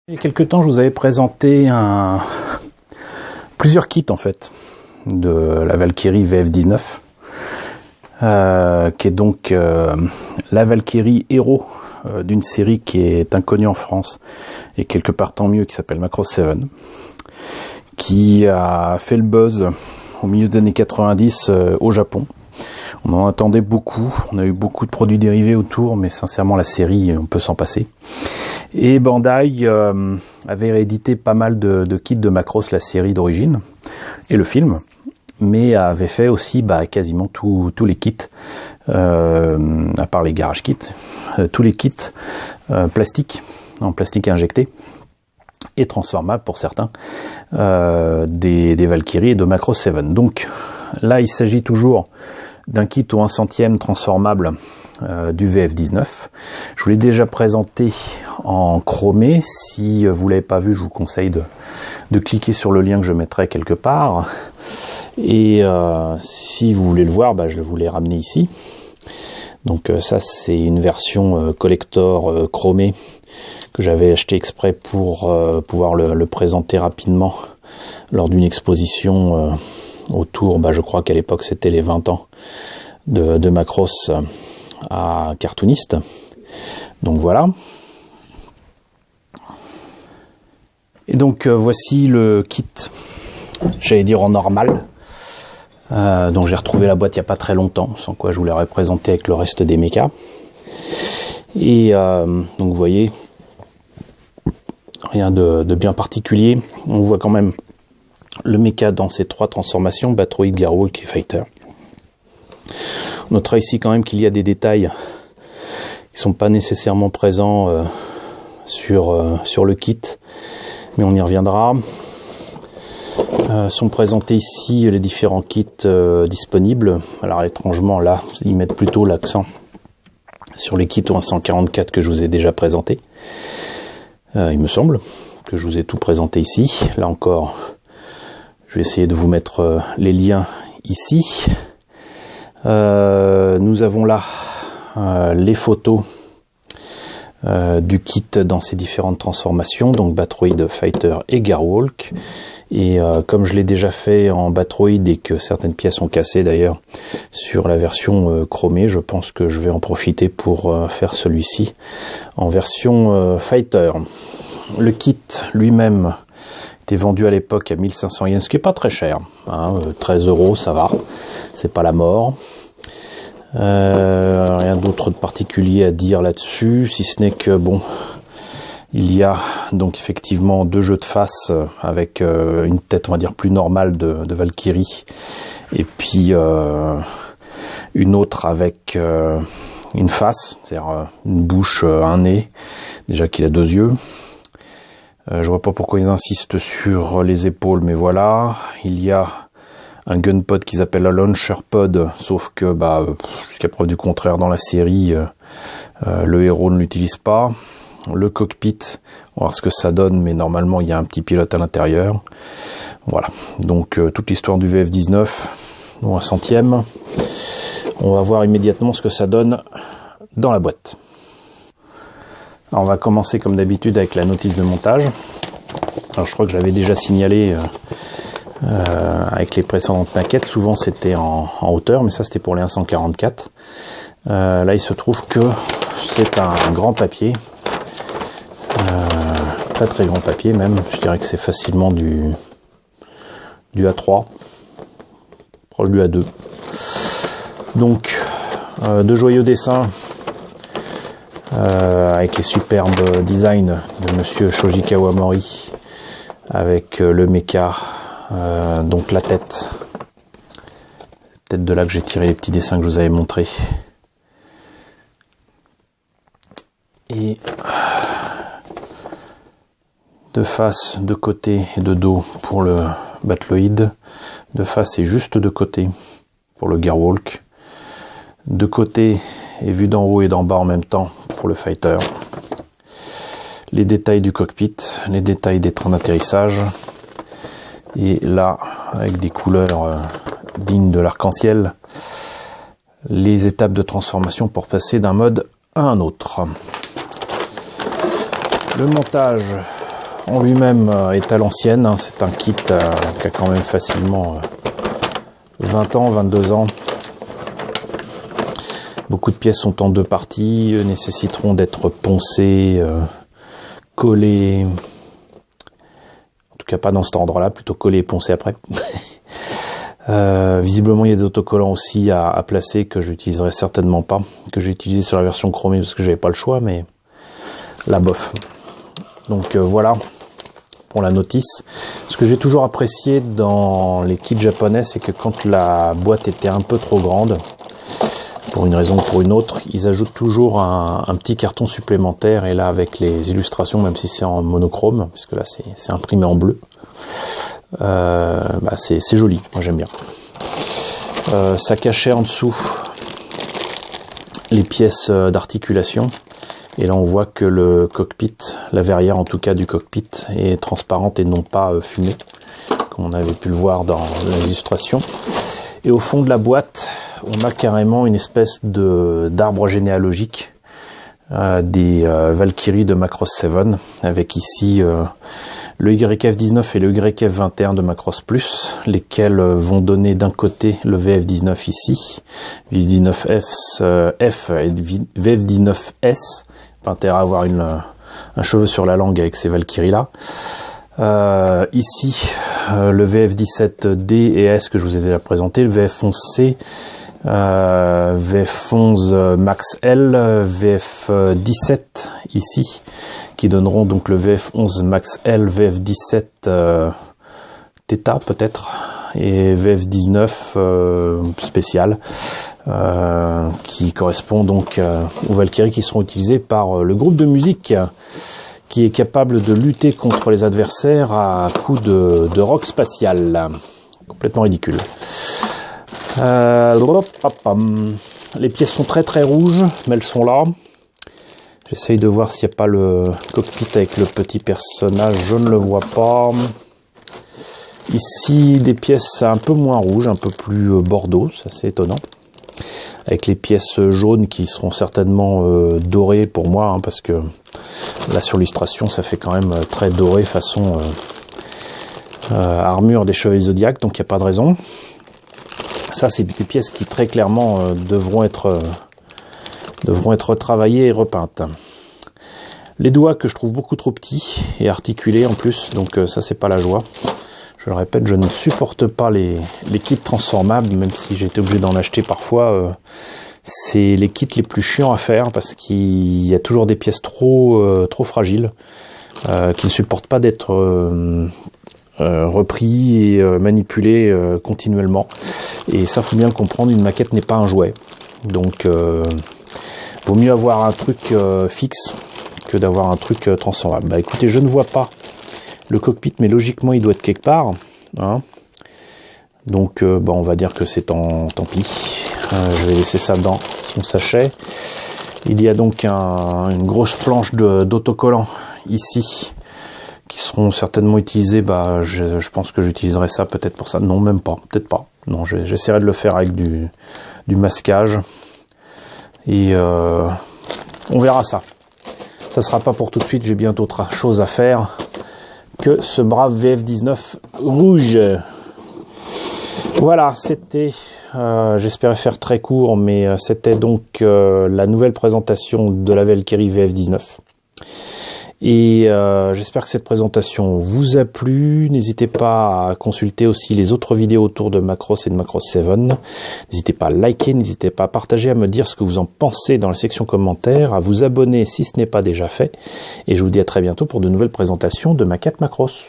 Il y a quelques temps, je vous avais présenté plusieurs kits en fait de la Valkyrie VF19, qui est donc la Valkyrie héros d'une série qui est inconnue en France et quelque part tant mieux, qui s'appelle Macross 7, qui a fait le buzz au milieu des années 90 au Japon. On en attendait beaucoup, on a eu beaucoup de produits dérivés autour, mais sincèrement la série, on peut s'en passer. Et Bandai avait réédité pas mal de kits de Macross, la série d'origine, et le film, mais avait fait aussi quasiment tous les kits, à part les garage kits, tous les kits plastiques, en plastique injecté, et transformables pour certains, des Valkyries et de Macross 7. Donc là, il s'agit toujours d'un kit au 1/100 transformable du VF19. Je vous l'ai déjà présenté en chromé. Si vous l'avez pas vu, je vous conseille de cliquer sur le lien que je mettrai quelque part. Et si vous voulez le voir, je vous l'ai ramené ici. Donc ça, c'est une version collector chromé que j'avais acheté exprès pour pouvoir le présenter rapidement lors d'une exposition autour, je crois qu'à l'époque c'était les 20 ans de Macross à Cartoonist. Donc voilà. Et donc voici le kit, j'allais dire en normal. Donc j'ai retrouvé la boîte il n'y a pas très longtemps, sans quoi je vous l'aurais présenté avec le reste des mechas. Et donc vous voyez, rien de bien particulier. On voit quand même le mecha dans ses trois transformations, Batroid, Gearwolf et Fighter. On notera ici quand même qu'il y a des détails qui sont pas nécessairement présents sur le kit, mais on y reviendra. Sont présentés ici les différents kits disponibles. Alors étrangement là, ils mettent plutôt l'accent sur les kits au 144 que je vous ai déjà présentés. Il me semble que je vous ai tout présenté ici. Là encore, je vais essayer de vous mettre les liens ici. Nous avons là les photos du kit dans ses différentes transformations, donc Batroid, Fighter et Gearwolf. Et comme je l'ai déjà fait en Batroid et que certaines pièces sont cassées d'ailleurs sur la version chromée, je pense que je vais en profiter pour faire celui-ci en version Fighter. Le kit lui-même était vendu à l'époque à 1500 yens, ce qui est pas très cher, 13 €, ça va, c'est pas la mort. Rien d'autre de particulier à dire là-dessus, si ce n'est que il y a donc effectivement deux jeux de face avec une tête, on va dire, plus normale de Valkyrie, et puis une autre avec une face, c'est-à-dire une bouche, un nez, déjà qu'il a deux yeux. Je vois pas pourquoi ils insistent sur les épaules, mais voilà. Il y a un gunpod qui s'appelle la Launcher Pod, sauf que jusqu'à preuve du contraire dans la série, le héros ne l'utilise pas. Le cockpit, on va voir ce que ça donne, mais normalement il y a un petit pilote à l'intérieur. Voilà, donc toute l'histoire du VF19, au 100e. On va voir immédiatement ce que ça donne dans la boîte. Alors on va commencer comme d'habitude avec la notice de montage. Alors je crois que je l'avais déjà signalé avec les précédentes maquettes. Souvent c'était en hauteur, mais ça c'était pour les 144. Là il se trouve que c'est un grand papier, très très grand papier même. Je dirais que c'est facilement du A3, proche du A2. Donc de joyeux dessins avec les superbes designs de monsieur Shoji Kawamori, avec le mecha, donc la tête. C'est peut-être de là que j'ai tiré les petits dessins que je vous avais montrés. Et de face, de côté et de dos pour le Batroid. De face et juste de côté pour le Gearwolf. De côté et vu d'en haut et d'en bas en même temps pour le Fighter. Les détails du cockpit, les détails des trains d'atterrissage. Et là, avec des couleurs dignes de l'arc-en-ciel, les étapes de transformation pour passer d'un mode à un autre. Le montage en lui-même est à l'ancienne, hein. C'est un kit qui a quand même facilement 20 ans, 22 ans. Beaucoup de pièces sont en 2 parties, nécessiteront d'être poncées, collées, en tout cas pas dans cet ordre-là, plutôt collées et poncées après. Visiblement il y a des autocollants aussi à placer que j'utiliserai certainement pas, que j'ai utilisé sur la version chromée parce que j'avais pas le choix, mais la bof. Donc voilà pour la notice. Ce que j'ai toujours apprécié dans les kits japonais, c'est que quand la boîte était un peu trop grande, pour une raison ou pour une autre, ils ajoutent toujours un petit carton supplémentaire, et là avec les illustrations, même si c'est en monochrome, parce que là c'est imprimé en bleu, c'est joli, moi j'aime bien. Ça cachait en dessous les pièces d'articulation, et là on voit que le cockpit, la verrière en tout cas du cockpit, est transparente et non pas fumée, comme on avait pu le voir dans l'illustration. Et au fond de la boîte, on a carrément une espèce d'arbre généalogique des Valkyries de Macross 7, avec ici le YF19 et le YF21 de Macross Plus, lesquels vont donner d'un côté le VF19 ici, VF19F et VF19S, pas intérêt à avoir un cheveu sur la langue avec ces Valkyries là. Ici le VF17D et S que je vous ai déjà présenté, le VF11C, VF11 Max L, VF17 ici, qui donneront donc le VF11 Max L, VF17 Theta peut-être, et VF19 spécial, qui correspond donc aux Valkyries qui seront utilisées par le groupe de musique qui est capable de lutter contre les adversaires à coups de rock spatial. Complètement ridicule. Les pièces sont très très rouges, mais elles sont là. J'essaye de voir s'il n'y a pas le cockpit avec le petit personnage, je ne le vois pas. Ici, des pièces un peu moins rouges, un peu plus bordeaux, c'est assez étonnant. Avec les pièces jaunes qui seront certainement dorées pour moi, hein, parce que là sur l'illustration ça fait quand même très doré façon armure des Chevaliers Zodiac, donc il n'y a pas de raison. Ça c'est des pièces qui très clairement devront être retravaillées et repeintes. Les doigts que je trouve beaucoup trop petits et articulés en plus, donc ça c'est pas la joie. Je le répète, je ne supporte pas les kits transformables, même si j'ai été obligé d'en acheter parfois. C'est les kits les plus chiants à faire parce qu'il y a toujours des pièces trop fragiles qui ne supportent pas d'être repris et manipulés continuellement. Et ça, faut bien le comprendre, une maquette n'est pas un jouet. Donc, vaut mieux avoir un truc fixe que d'avoir un truc transformable. Bah écoutez, je ne vois pas le cockpit, mais logiquement il doit être quelque part, hein. Donc on va dire que c'est tant pis. Je vais laisser ça dans son sachet. Il y a donc une grosse planche d'autocollants ici qui seront certainement utilisés. Je pense que j'utiliserai ça peut-être pour ça. Non, même pas, peut-être pas. Non, j'essaierai de le faire avec du masquage et on verra ça. Ça sera pas pour tout de suite. J'ai bien d'autres choses à faire que ce brave VF19 rouge. Voilà, c'était, j'espérais faire très court, mais c'était donc la nouvelle présentation de la Valkyrie VF19. Et j'espère que cette présentation vous a plu. N'hésitez pas à consulter aussi les autres vidéos autour de Macross et de Macross 7. N'hésitez pas à liker, n'hésitez pas à partager, à me dire ce que vous en pensez dans la section commentaires, à vous abonner si ce n'est pas déjà fait. Et je vous dis à très bientôt pour de nouvelles présentations de maquettes Macross.